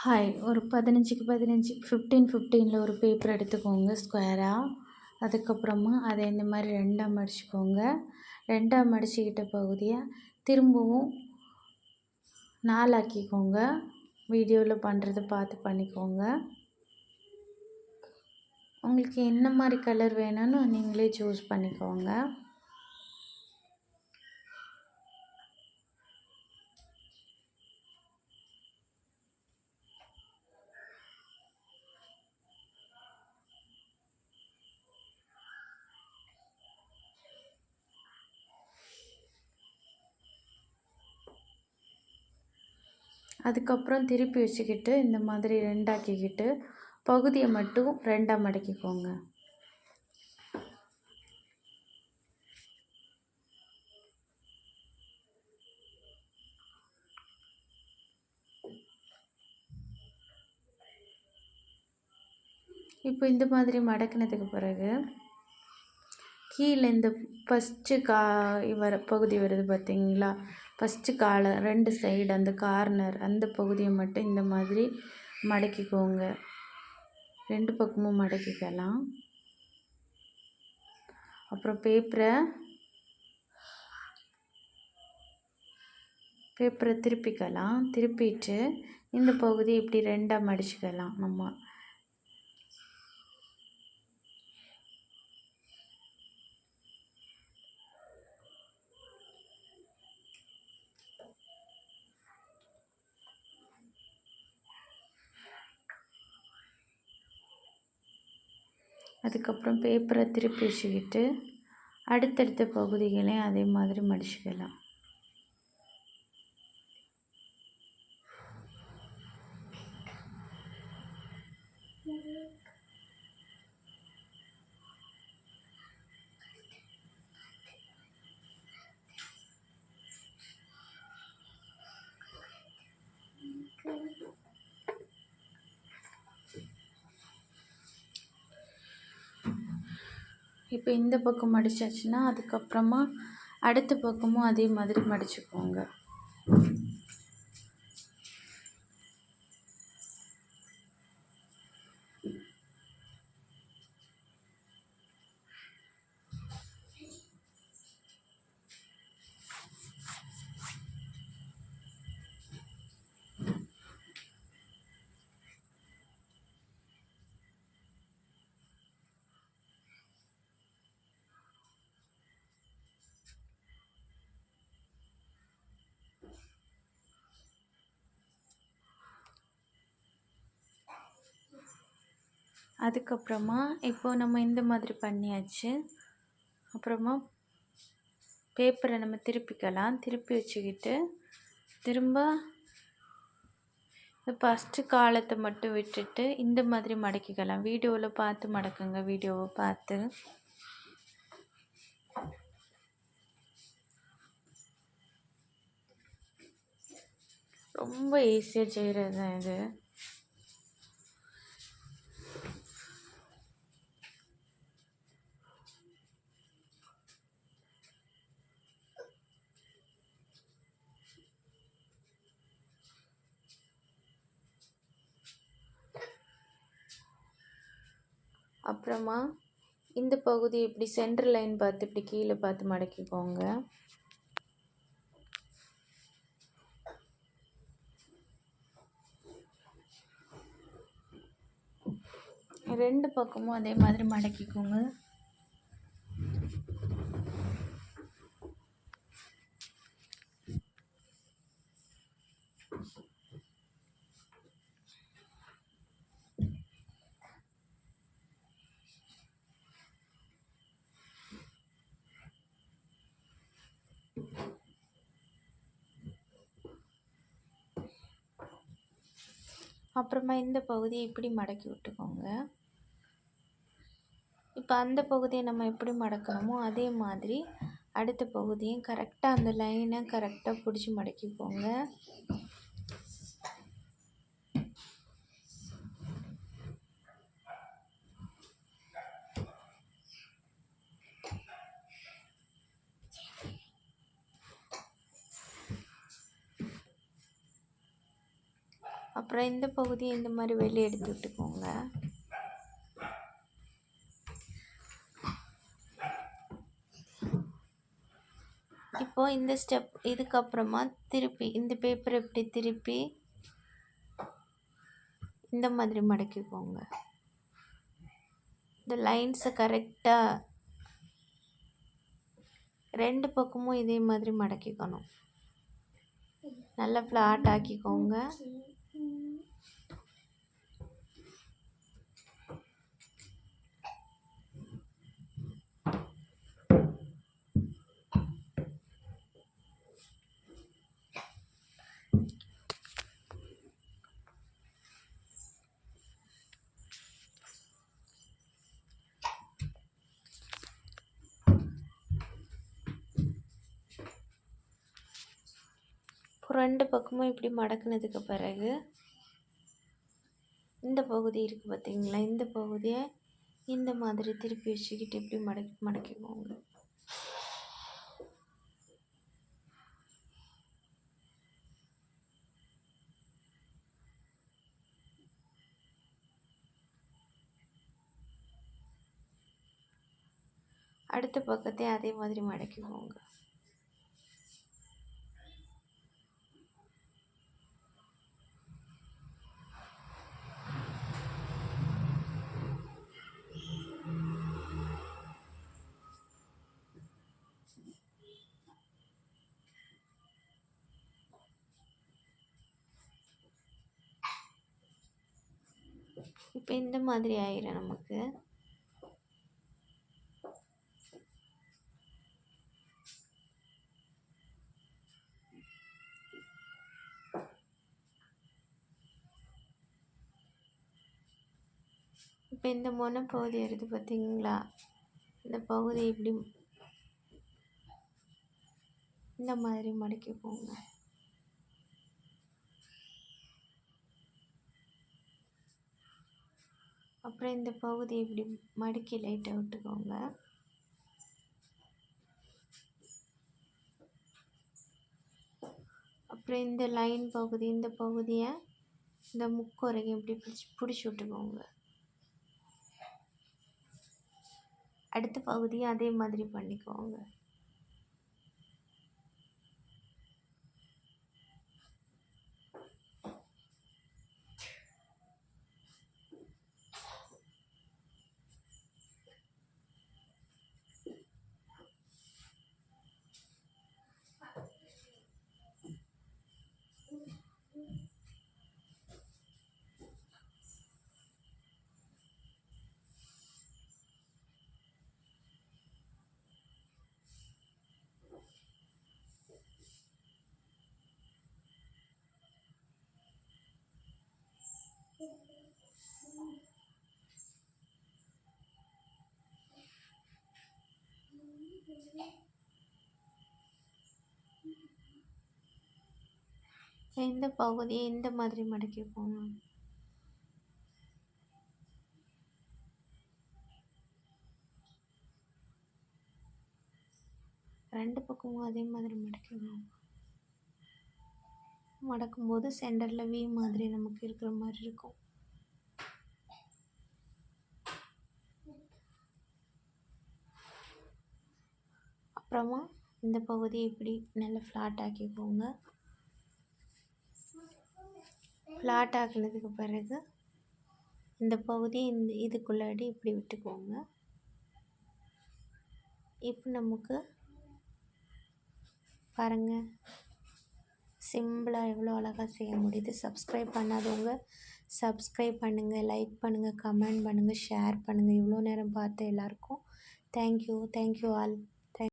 Hi ஒரு 15க்கு 15 15 ஒரு paper எடுத்துக்கோங்க ஸ்கொயராக. அதுக்கப்புறமா அதை இந்த மாதிரி ரெண்டாக மடிச்சுக்கோங்க. ரெண்டாக மடிச்சுக்கிட்ட பகுதியை திரும்பவும் நாலாக்கிக்கோங்க. வீடியோவில் பண்ணுறது பார்த்து பண்ணிக்கோங்க. உங்களுக்கு என்ன மாதிரி கலர் வேணும்னு நீங்களே சூஸ் பண்ணிக்கோங்க. அதுக்கப்புறம் திருப்பி வச்சுக்கிட்டு இந்த மாதிரி ரெண்டாக்கிக்கிட்டு பகுதியை மட்டும் ரெண்டாக மடக்கிக்கோங்க. இப்போ இந்த மாதிரி மடக்கினதுக்கு பிறகு கீழே இந்த ஃபஸ்ட்டு பகுதி வருது பார்த்தீங்களா, ஃபஸ்ட்டு காலை 2 சைடு அந்த கார்னர் அந்த பகுதியை மட்டும் இந்த மாதிரி மடக்கிக்கோங்க. 2 பக்கமும் மடக்கிக்கலாம். அப்புறம் பேப்பரை திருப்பிக்கலாம். திருப்பிட்டு இந்த பகுதியை இப்படி 2ஆக மடிச்சுக்கலாம். நம்ம அதுக்கப்புறம் பேப்பரை திருப்பி வச்சுக்கிட்டு அடுத்தடுத்த பகுதிகளையும் அதே மாதிரி மடிச்சுக்கலாம். இப்போ இந்த பக்கம் மடிச்சாச்சுன்னா அதுக்கப்புறமா அடுத்த பக்கமும் அதே மாதிரி மடிச்சுக்கோங்க. அதுக்கப்புறமா இப்போ நம்ம இந்த மாதிரி பண்ணியாச்சு. அப்புறமா பேப்பரை நம்ம திருப்பிக்கலாம். திருப்பி வச்சுக்கிட்டு திரும்ப இந்த ஃபஸ்ட்டு காலத்தை மட்டும் விட்டுட்டு இந்த மாதிரி மடக்கிக்கலாம். வீடியோவில் பார்த்து மடக்குங்க. வீடியோவை பார்த்து ரொம்ப ஈஸியாக செய்கிறது தான் இது. அப்புறமா இந்த பகுதி இப்படி சென்டர் லைன் பார்த்து இப்படி கீழே பார்த்து மடக்கிக்கோங்க. ரெண்டு பக்கமும் அதே மாதிரி மடக்கிக்கோங்க. அப்புறமா இந்த பகுதியை இப்படி மடக்கி விட்டுக்கோங்க. இப்போ அந்த பகுதியை நம்ம எப்படி மடக்கணுமோ அதே மாதிரி அடுத்த பகுதியும் கரெக்டாக அந்த லைனை கரெக்டாக பிடிச்சி மடக்கிக்கோங்க. அப்புறம் இந்த பகுதியை இந்த மாதிரி வெளியே எடுத்து விட்டுக்கோங்க. இப்போது இந்த ஸ்டெப் இதுக்கப்புறமா திருப்பி இந்த பேப்பரை இப்படி திருப்பி இந்த மாதிரி மடக்கிக்கோங்க. இந்த லைன்ஸை கரெக்டாக 2 பக்கமும் இதே மாதிரி மடக்கிக்கணும். நல்லா ஃப்ளாட் ஆக்கிக்கோங்க. இப்போ 2 பக்கமும் இப்படி மடக்குனதுக்கு பிறகு இந்த பகுதி இருக்குது பார்த்தீங்களா, இந்த பகுதியை இந்த மாதிரி திருப்பி வச்சுக்கிட்டு இப்படி மடக்கிக்கோங்க. அடுத்த பக்கத்தை அதே மாதிரி மடக்கிக்கோங்க. இப்போ இந்த மாதிரி ஆயிரும் நமக்கு. இப்போ இந்த மொன பகுதி இருக்குது பார்த்தீங்களா, இந்த பகுதி இப்படி இந்த மாதிரி மடக்கிக்கோங்க. அப்புறம் இந்த பகுதி இப்படி மடக்கி லைட்டாக விட்டுக்கோங்க. அப்புறம் இந்த லைன் பகுதி, இந்த பகுதியை இந்த முக்குறையும் இப்படி பிடிச்சி விட்டுக்கோங்க. அடுத்த பகுதியை அதே மாதிரி பண்ணிக்கோங்க. இந்த பகுதியை இந்த மாதிரி மடக்கிக்கோங்க. ரெண்டு பக்கமும் அதே மாதிரி மடக்கிக்கோங்க. மடக்கும்போது சென்டரில் வி மாதிரி நமக்கு இருக்கிற மாதிரி இருக்கும். அப்புறமா இந்த பகுதி இப்படி நல்லா ஃப்ளாட் ஆக்கிக்கோங்க. ஃப்ளாட் ஆக்கினதுக்கு பிறகு இந்த பகுதி இதுக்குள்ளாடி இப்படி விட்டுக்கோங்க. இப்போ நமக்கு பாருங்கள், சிம்பிளாக எவ்வளோ அழகாக செய்ய முடியுது. சப்ஸ்கிரைப் பண்ணாதவங்க சப்ஸ்கிரைப் பண்ணுங்கள், லைக் பண்ணுங்கள், கமெண்ட் பண்ணுங்கள், ஷேர் பண்ணுங்கள். இவ்வளோ நேரம் பார்த்த எல்லாருக்கும் தேங்க்யூ ஆல்.